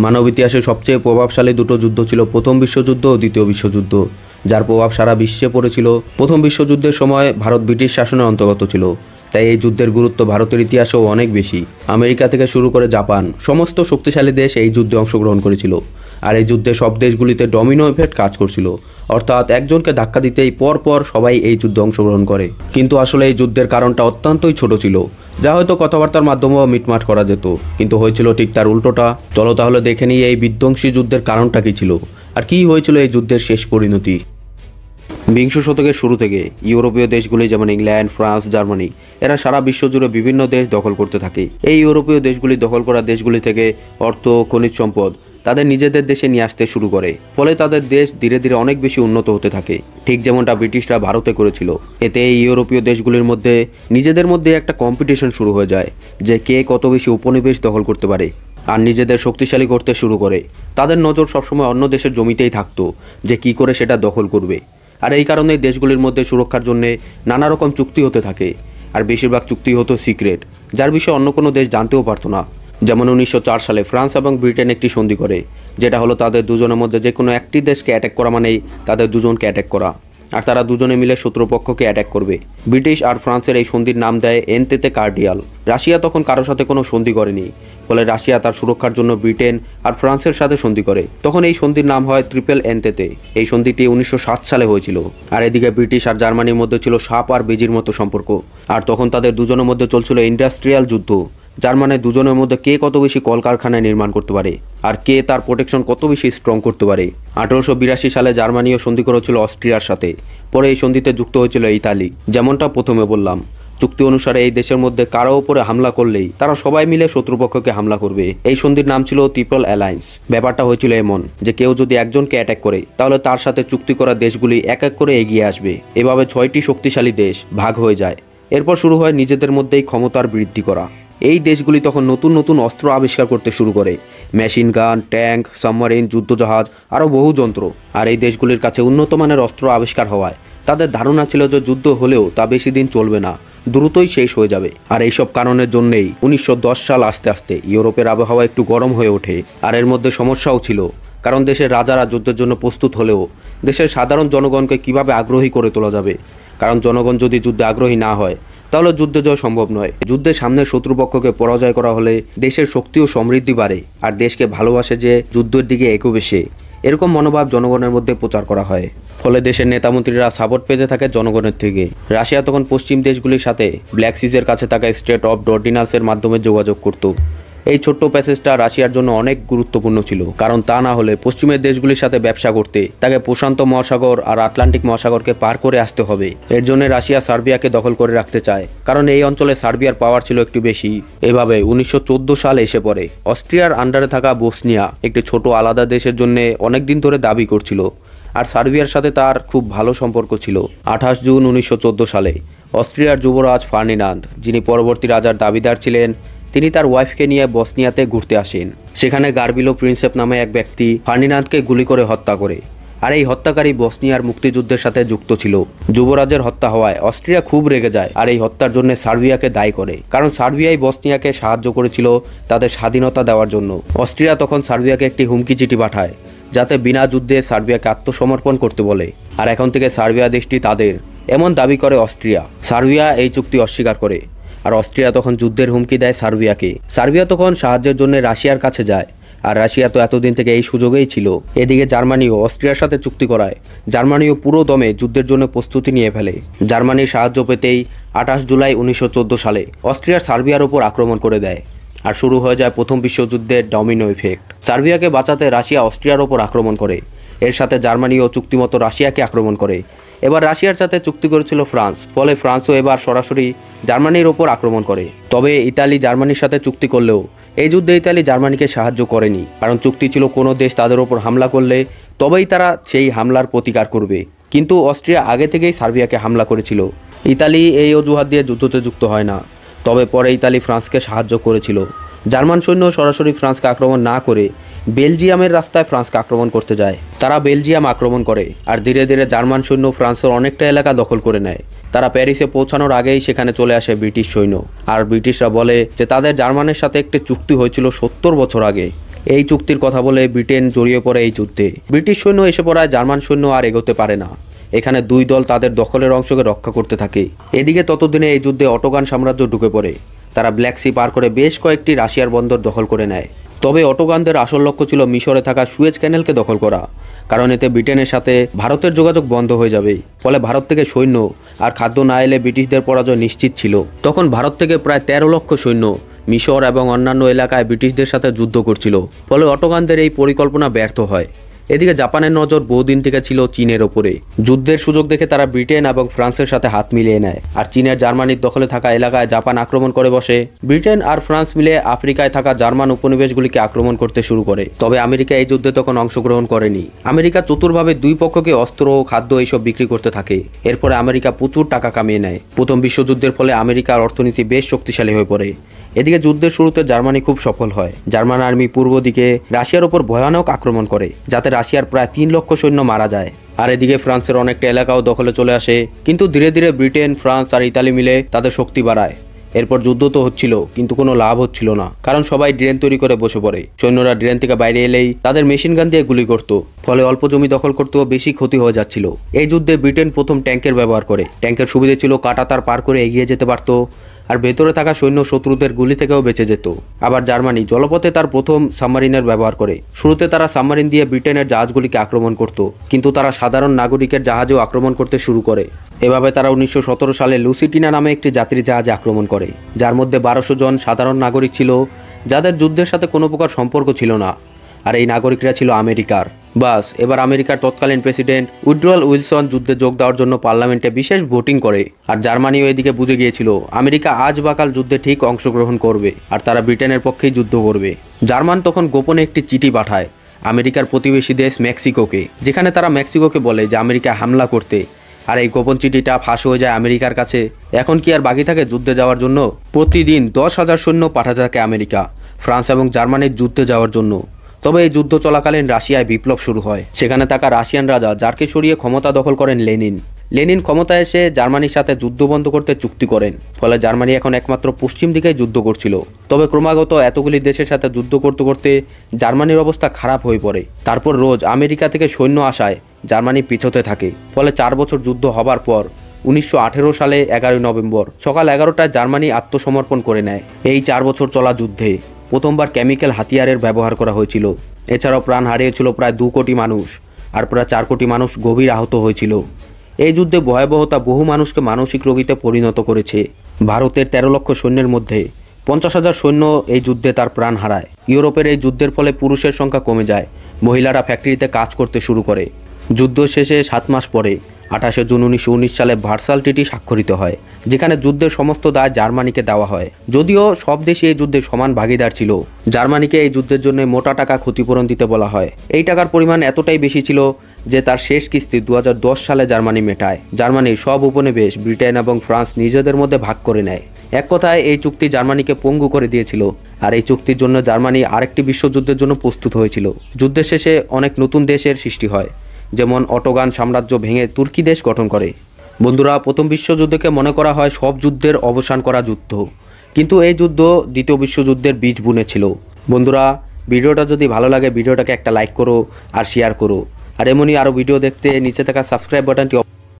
মানব ইতিহাসে সবচেয়ে প্রভাবশালী দুটো যুদ্ধ ছিল প্রথম বিশ্বযুদ্ধ ও দ্বিতীয় বিশ্বযুদ্ধ, যার প্রভাব সারা বিশ্বে পড়েছিল। প্রথম বিশ্বযুদ্ধের সময় ভারত ব্রিটিশ শাসনের অন্তর্গত ছিল, তাই এই যুদ্ধের গুরুত্ব ভারতের ইতিহাসেও অনেক বেশি। আমেরিকা থেকে শুরু করে জাপান, সমস্ত শক্তিশালী দেশ এই যুদ্ধে অংশগ্রহণ করেছিল। আর এই যুদ্ধে সব দেশগুলিতে ডমিনো ইফেক্ট কাজ করছিল, অর্থাৎ একজনকে ধাক্কা দিতেই পরপর সবাই এই যুদ্ধে অংশগ্রহণ করে। কিন্তু আসলে এই যুদ্ধের কারণটা অত্যন্তই ছোট ছিল, যা হয়তো কথাবার্তার মাধ্যমেও মিটমাট করা যেত, কিন্তু হয়েছিল ঠিক তার উল্টোটা। চলো তাহলে দেখে নিই এই বিধ্বংসী যুদ্ধের কারণটা কী ছিল আর কী হয়েছিল এই যুদ্ধের শেষ পরিণতি। বিংশ শতকের শুরু থেকে ইউরোপীয় দেশগুলি যেমন ইংল্যান্ড, ফ্রান্স, জার্মানি এরা সারা বিশ্ব জুড়ে বিভিন্ন দেশ দখল করতে থাকে। এই ইউরোপীয় দেশগুলি দখল করা দেশগুলি থেকে অর্থ, খনিজ সম্পদ তাদের নিজেদের দেশে নিয়ে আসতে শুরু করে, ফলে তাদের দেশ ধীরে ধীরে অনেক বেশি উন্নত হতে থাকে, ঠিক যেমনটা ব্রিটিশরা ভারতে করেছিল। এতে এই ইউরোপীয় দেশগুলির মধ্যে নিজেদের মধ্যে একটা কম্পিটিশন শুরু হয়ে যায় যে কে কত বেশি উপনিবেশ দখল করতে পারে আর নিজেদের শক্তিশালী করতে শুরু করে। তাদের নজর সবসময় অন্য দেশের জমিতেই থাকতো যে কি করে সেটা দখল করবে। আর এই কারণে দেশগুলির মধ্যে সুরক্ষার জন্য নানা রকম চুক্তি হতে থাকে, আর বেশিরভাগ চুক্তি হতো সিক্রেট, যার বিষয়ে অন্য কোনো দেশ জানতেও পারতো না। যেমন 1904 সালে ফ্রান্স এবং ব্রিটেন একটি সন্ধি করে, যেটা হলো তাদের দুজনের মধ্যে যে কোনো একটি দেশকে অ্যাটাক করা মানেই তাদের দুজনকে অ্যাটাক করা, আর তারা দুজনে মিলে শত্রুপক্ষকে অ্যাটাক করবে। ব্রিটিশ আর ফ্রান্সের এই সন্ধির নাম দেয় এনতেতে কার্ডিয়াল। রাশিয়া তখন কারোর সাথে কোনো সন্ধি করেনি, ফলে রাশিয়া তার সুরক্ষার জন্য ব্রিটেন আর ফ্রান্সের সাথে সন্ধি করে। তখন এই সন্ধির নাম হয় ট্রিপল এনতেতে। এই সন্ধিটি 1907 সালে হয়েছিল। আর এদিকে ব্রিটিশ আর জার্মানির মধ্যে ছিল সাপ আর বেজির মতো সম্পর্ক, আর তখন তাদের দুজনের মধ্যে চলছিল ইন্ডাস্ট্রিয়াল যুদ্ধ, যার মানে দুজনের মধ্যে কে কত বেশি কলকারখানায় নির্মাণ করতে পারে আর কে তার প্রোটেকশন কত বেশি স্ট্রং করতে পারে। 1882 সালে জার্মানিও সন্ধি করেছিল অস্ট্রিয়ার সাথে। পরে এই সন্ধিতে যুক্ত হয়েছিল ইতালি। যেমনটা প্রথমে বললাম, চুক্তি অনুসারে এই দেশের মধ্যে কারো ওপরে হামলা করলেই তারা সবাই মিলে শত্রুপক্ষকে হামলা করবে। এই সন্ধির নাম ছিল ট্রিপল অ্যালায়েন্স। ব্যাপারটা হয়েছিল এমন যে কেউ যদি একজনকে অ্যাটাক করে তাহলে তার সাথে চুক্তি করা দেশগুলি এক এক করে এগিয়ে আসবে। এভাবে 6টি শক্তিশালী দেশ ভাগ হয়ে যায়। এরপর শুরু হয় নিজেদের মধ্যেই ক্ষমতার বৃদ্ধি করা। এই দেশগুলি তখন নতুন নতুন অস্ত্র আবিষ্কার করতে শুরু করে, মেশিন গান, ট্যাঙ্ক, সাবমারিন, যুদ্ধজাহাজ আরও বহু যন্ত্র। আর এই দেশগুলির কাছে উন্নত মানের অস্ত্র আবিষ্কার হওয়ায় তাদের ধারণা ছিল যে যুদ্ধ হলেও তা বেশি দিন চলবে না, দ্রুতই শেষ হয়ে যাবে। আর এইসব কারণের জন্যেই 1910 সাল আস্তে আস্তে ইউরোপের আবহাওয়া একটু গরম হয়ে ওঠে। আর এর মধ্যে সমস্যাও ছিল, কারণ দেশের রাজারা যুদ্ধের জন্য প্রস্তুত হলেও দেশের সাধারণ জনগণকে কিভাবে আগ্রহী করে তোলা যাবে, কারণ জনগণ যদি যুদ্ধে আগ্রহী না হয় তাহলে যুদ্ধে জয় সম্ভব নয়। যুদ্ধের সামনে শত্রুপক্ষকে পরাজয় করা হলে দেশের শক্তি ও সমৃদ্ধি বাড়ে, আর দেশকে ভালোবাসে যে যুদ্ধের দিকে এগোবে সে, এরকম মনোভাব জনগণের মধ্যে প্রচার করা হয়। ফলে দেশের নেতামন্ত্রীরা সাপোর্ট পেতে থাকে জনগণের থেকে। রাশিয়া তখন পশ্চিম দেশগুলির সাথে ব্ল্যাক সিজের কাছে থাকা স্ট্রেট অফ অর্ডিন্যান্সের মাধ্যমে যোগাযোগ করত। এই ছোট্ট প্যাসেজটা রাশিয়ার জন্য অনেক গুরুত্বপূর্ণ ছিল, কারণ তা না হলে পশ্চিমের দেশগুলির সাথে ব্যবসা করতে তাকে প্রশান্ত মহাসাগর আর আটলান্টিক মহাসাগরকে পার করে আসতে হবে। এর জন্য রাশিয়া সার্বিয়াকে দখল করে রাখতে চায়, কারণ এই অঞ্চলে সার্বিয়ার পাওয়ার ছিল একটু বেশি। এভাবে 1914 সাল এসে পড়ে। অস্ট্রিয়ার আন্ডারে থাকা বসনিয়া একটি ছোট আলাদা দেশের জন্য অনেকদিন ধরে দাবি করছিল, আর সার্বিয়ার সাথে তার খুব ভালো সম্পর্ক ছিল। 28 জুন 1914 সালে অস্ট্রিয়ার যুবরাজ ফার্ডিনান্দ, যিনি পরবর্তী রাজার দাবিদার ছিলেন, তিনি তার ওয়াইফকে নিয়ে বসনিয়াতে ঘুরতে আসেন। সেখানে গার্বিলো প্রিন্সেপ নামে এক ব্যক্তি ফার্ডিনান্দকে গুলি করে হত্যা করে, আর এই হত্যাকারী বসনিয়ার মুক্তিযুদ্ধের সাথে যুক্ত ছিল। যুবরাজের হত্যা হওয়ায় অস্ট্রিয়া খুব রেগে যায়, আর এই হত্যার জন্য সার্বিয়াকে দায়ী করে, কারণ সার্বিয়াই বসনিয়াকে সাহায্য করেছিল তাদের স্বাধীনতা দেওয়ার জন্য। অস্ট্রিয়া তখন সার্বিয়াকে একটি হুমকি চিঠি পাঠায় যাতে বিনা যুদ্ধে সার্বিয়াকে আত্মসমর্পণ করতে বলে, আর এখন থেকে সার্বিয়া দেশটি তাদের, এমন দাবি করে অস্ট্রিয়া। সার্বিয়া এই চুক্তি অস্বীকার করে, আর অস্ট্রিয়া তখন যুদ্ধের হুমকি দেয় সার্বিয়াকে। সার্বিয়া তখন সাহায্যের জন্য রাশিয়ার কাছে যায়, আর রাশিয়া তো এতদিন থেকে এই সুযোগেই ছিল। এদিকে জার্মানিও অস্ট্রিয়ার সাথে চুক্তি করায় জার্মানিও পুরো দমে যুদ্ধের জন্য প্রস্তুতি নিয়ে ফেলে। জার্মানির সাহায্য পেতেই 28 জুলাই 1914 সালে অস্ট্রিয়া সার্বিয়ার ওপর আক্রমণ করে দেয়, আর শুরু হয়ে যায় প্রথম বিশ্বযুদ্ধের ডমিনো ইফেক্ট। সার্বিয়াকে বাঁচাতে রাশিয়া অস্ট্রিয়ার ওপর আক্রমণ করে, এর সাথে জার্মানিও চুক্তিমতো রাশিয়াকে আক্রমণ করে। এবার রাশিয়ার সাথে চুক্তি করেছিল ফ্রান্স, ফলে ফ্রান্সও এবার সরাসরি জার্মানির ওপর আক্রমণ করে। তবে ইতালি জার্মানির সাথে চুক্তি করলেও এই যুদ্ধে ইতালি জার্মানিকে সাহায্য করেনি, কারণ চুক্তি ছিল কোনো দেশ তাদের ওপর হামলা করলে তবেই তারা সেই হামলার প্রতিকার করবে। কিন্তু অস্ট্রিয়া আগে থেকেই সার্বিয়াকে হামলা করেছিল। ইতালি এই অজুহাত দিয়ে যুদ্ধতে যুক্ত হয় না, তবে পরে ইতালি ফ্রান্সকে সাহায্য করেছিল। জার্মান সৈন্য সরাসরি ফ্রান্সকে আক্রমণ না করে বেলজিয়ামের রাস্তায় ফ্রান্সকে আক্রমণ করতে যায়। তারা বেলজিয়াম আক্রমণ করে, আর ধীরে ধীরে জার্মান সৈন্য ফ্রান্সের অনেকটা এলাকা দখল করে নেয়। তারা প্যারিসে পৌঁছানোর আগেই সেখানে চলে আসে ব্রিটিশ সৈন্য, আর ব্রিটিশরা বলে যে তাদের জার্মানের সাথে একটি চুক্তি হয়েছিল 70 বছর আগে। এই চুক্তির কথা বলে ব্রিটেন জড়িয়ে পড়ে এই যুদ্ধে। ব্রিটিশ সৈন্য এসে পড়ায় জার্মান সৈন্য আর এগোতে পারে না। এখানে দুই দল তাদের দখলের অংশকে রক্ষা করতে থাকে। এদিকে ততদিনে এই যুদ্ধে অটোগান সাম্রাজ্য ঢুকে পড়ে। তারা ব্ল্যাক সি পার করে বেশ কয়েকটি রাশিয়ার বন্দর দখল করে নেয়। তবে অটোগানদের আসল লক্ষ্য ছিল মিশরে থাকা সুয়েজ ক্যানেলকে দখল করা, কারণ এতে ব্রিটেনের সাথে ভারতের যোগাযোগ বন্ধ হয়ে যাবে। ফলে ভারত থেকে সৈন্য আর খাদ্য না এলে ব্রিটিশদের পরাজয় নিশ্চিত ছিল। তখন ভারত থেকে প্রায় 13 লক্ষ সৈন্য মিশর এবং অন্যান্য এলাকায় ব্রিটিশদের সাথে যুদ্ধ করছিল। ফলে অটোগানদের এই পরিকল্পনা ব্যর্থ হয়। এদিকে জাপানের নজর বহুদিন থেকে ছিল চীনের ওপরে। যুদ্ধের সুযোগ দেখে তারা ব্রিটেন এবং ফ্রান্সের সাথে হাত মিলিয়ে নেয়, আর চীনের জার্মানির দখলে থাকা এলাকায় জাপান আক্রমণ করে বসে। ব্রিটেন আর ফ্রান্স মিলে আফ্রিকায় থাকা জার্মান উপনিবেশগুলিকে আক্রমণ করতে শুরু করে। তবে আমেরিকা এই যুদ্ধে তখন অংশগ্রহণ করেনি। আমেরিকা চতুরভাবে দুই পক্ষকে অস্ত্র, খাদ্য এইসব বিক্রি করতে থাকে। এরপরে আমেরিকা প্রচুর টাকা কামিয়ে নেয়। প্রথম বিশ্বযুদ্ধের ফলে আমেরিকার অর্থনীতি বেশ শক্তিশালী হয়ে পড়ে। এদিকে যুদ্ধের শুরুতে জার্মানি খুব সফল হয়। জার্মান আর্মি পূর্ব দিকে রাশিয়ার ওপর ভয়ানক আক্রমণ করে, যাতে রাশিয়ার প্রায় 3 লক্ষ সৈন্য মারা যায়। আর এদিকে ফ্রান্সের অনেকটা এলাকাও দখলে চলে আসে। কিন্তু ধীরে ধীরে ব্রিটেন, ফ্রান্স আর ইতালি মিলে তাদের শক্তি বাড়ায়। এরপর যুদ্ধ তো হচ্ছিল, কিন্তু কোনো লাভ হচ্ছিল না, কারণ সবাই ড্রেন তৈরি করে বসে পড়ে। সৈন্যরা ড্রেন থেকে বাইরে এলেই তাদের মেশিন গান দিয়ে গুলি করত। ফলে অল্প জমি দখল করতেও বেশি ক্ষতি হয়ে যাচ্ছিল। এই যুদ্ধে ব্রিটেন প্রথম ট্যাঙ্কের ব্যবহার করে। ট্যাঙ্কের সুবিধে ছিল কাঁটাতার পার করে এগিয়ে যেতে পারত, আর ভেতরে থাকা সৈন্য শত্রুদের গুলি থেকেও বেঁচে যেত। আবার জার্মানি জলপথে তার প্রথম সাবমারিনের ব্যবহার করে। শুরুতে তারা সাবমারিন দিয়ে ব্রিটেনের জাহাজগুলিকে আক্রমণ করত, কিন্তু তারা সাধারণ নাগরিকের জাহাজেও আক্রমণ করতে শুরু করে। এভাবে তারা 1917 সালে লুসিটিনা নামে একটি যাত্রী জাহাজে আক্রমণ করে, যার মধ্যে 1200 জন সাধারণ নাগরিক ছিল, যাদের যুদ্ধের সাথে কোনো প্রকার সম্পর্ক ছিল না। আর এই নাগরিকরা ছিল আমেরিকার। বাস এবার আমেরিকার তৎকালীন প্রেসিডেন্ট উড্রো উইলসন যুদ্ধে যোগ দেওয়ার জন্য পার্লামেন্টে বিশেষ ভোটিং করে। আর জার্মানিও এদিকে বুঝে গিয়েছিল আমেরিকা আজ বা কাল যুদ্ধে ঠিক অংশগ্রহণ করবে, আর তারা ব্রিটেনের পক্ষেই যুদ্ধ করবে। জার্মান তখন গোপনে একটি চিঠি পাঠায় আমেরিকার প্রতিবেশী দেশ মেক্সিকোকে, যেখানে তারা মেক্সিকোকে বলে যে আমেরিকা হামলা করতে। আর এই গোপন চিঠিটা ফাঁস হয়ে যায় আমেরিকার কাছে। এখন কি আর বাকি থাকে যুদ্ধে যাওয়ার জন্য? প্রতিদিন 10,000 সৈন্য পাঠাতে থাকে আমেরিকা ফ্রান্স এবং জার্মানির যুদ্ধে যাওয়ার জন্য। তবে এই যুদ্ধ চলাকালীন রাশিয়ায় বিপ্লব শুরু হয়। সেখানে থাকা রাশিয়ান রাজা জারকে সরিয়ে ক্ষমতা দখল করেন লেনিন ক্ষমতায় এসে জার্মানির সাথে যুদ্ধ বন্ধ করতে চুক্তি করেন। ফলে জার্মানি এখন একমাত্র পশ্চিম দিকেই যুদ্ধ করছিল। তবে ক্রমাগত এতগুলি দেশের সাথে যুদ্ধ করতে করতে জার্মানির অবস্থা খারাপ হয়ে পড়ে। তারপর রোজ আমেরিকা থেকে সৈন্য আসায় জার্মানি পিছোতে থাকে। ফলে 4 বছর যুদ্ধ হবার পর 1918 সালে 11 নভেম্বর সকাল 11টায় জার্মানি আত্মসমর্পণ করে নেয়। এই 4 বছর চলা যুদ্ধে প্রথমবার কেমিক্যাল হাতিয়ারের ব্যবহার করা হয়েছিল। এছাড়াও প্রাণ হারিয়েছিল প্রায় 2 কোটি মানুষ, আর প্রায় 4 কোটি মানুষ গভীর আহত হয়েছিল। এই যুদ্ধে ভয়াবহতা বহু মানুষকে মানসিক রোগীতে পরিণত করেছে। ভারতের 13 লক্ষ সৈন্যের মধ্যে 50,000 সৈন্য এই যুদ্ধে তার প্রাণ হারায়। ইউরোপের এই যুদ্ধের ফলে পুরুষের সংখ্যা কমে যায়। মহিলারা ফ্যাক্টরিতে কাজ করতে শুরু করে। যুদ্ধ শেষে 7 মাস পরে 28 জুন 1919 সালে ভার্সাল ট্রিটি স্বাক্ষরিত হয়, যেখানে যুদ্ধের সমস্ত দায় জার্মানিকে দেওয়া হয়। যদিও সব দেশই এই যুদ্ধে সমান ভাগিদার ছিল, জার্মানিকে এই যুদ্ধের জন্য মোটা টাকা ক্ষতিপূরণ দিতে বলা হয়। এই টাকার পরিমাণ এতটাই বেশি ছিল যে তার শেষ কিস্তি 2010 সালে জার্মানি মেটায়। জার্মানির সব উপনিবেশ ব্রিটেন এবং ফ্রান্স নিজেদের মধ্যে ভাগ করে নেয়। এক কথায় এই চুক্তি জার্মানিকে পঙ্গু করে দিয়েছিল। আর এই চুক্তির জন্য জার্মানি আরেকটি বিশ্বযুদ্ধের জন্য প্রস্তুত হয়েছিল। যুদ্ধের শেষে অনেক নতুন দেশের সৃষ্টি হয়, যেমন অটোগান সাম্রাজ্য ভেঙে তুর্কি দেশ গঠন করে। বন্ধুরা, প্রথম বিশ্বযুদ্ধকে মনে করা হয় সব যুদ্ধের অবসান করা যুদ্ধ, কিন্তু এই যুদ্ধ দ্বিতীয় বিশ্বযুদ্ধের বীজ বুনেছিল। বন্ধুরা, ভিডিওটা যদি ভালো লাগে ভিডিওটাকে একটা লাইক করো আর শেয়ার করো। আর এমনই আরও ভিডিও দেখতে নিচে থাকা সাবস্ক্রাইব বাটনটি